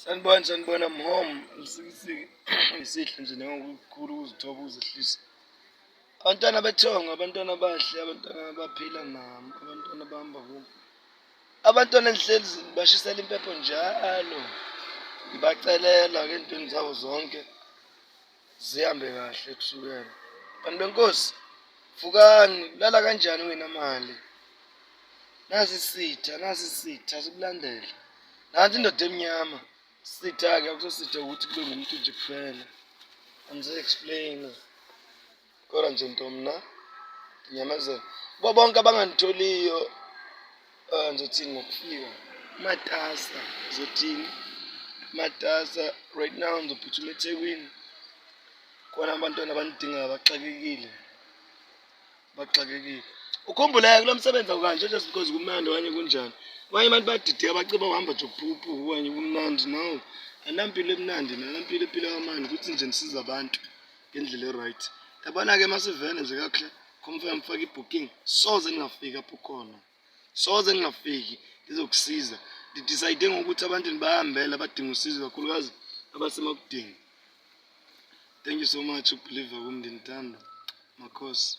Sanibona mhom msikisiki isihle nje nengokukhulu ukuzithoba uzehlisa. Abantwana bethongo, abantwana abahle, abantwana abaphila nami, abantwana bahamba kubo. Abantwana engihlezi bashisela impepho njalo. Ngibacelela ke entweni zabo zonke zihambe kahle kusukela. Bantu benkosi, vukani, lala kanjani ungenamali? Nasi isitha sikulandela. Nansi indoda emnyama. Sitha-ke akusositha ukuthi kube ngumuntu nje kuphela. Angize-explain. Kodwa nje ntomna, nginyamazela. Kubo bonke abangangitholiyo, ngizothini ngokufika. Matasa, ngizothini? Matasa, right now ngizophuthuma eThekwini. Khona abantwana abanidingayo baxakekile. Ukhumbuleke kulo msebenzi awukanje just because kumnandi okanye kunjani. Abanye abantu bayadideka baciba uhamba nje uphuphu okanye kumnandi. No, anampilo emnandi, anampilo ephila kamandi ukuthi nje nisize abantu ngendlela e-right. Yabona-ke masivele nje kakuhle, confirm faka i-booking. Soze ngingafiki apho khona. Soze ngingafiki ngizokusiza. Ngidecide ngokuthi abantu nibahambele abadinga usizo kakhulukazi abasemakudeni. Thank you so much ukubelieve kumndeni Thando. Makhosi.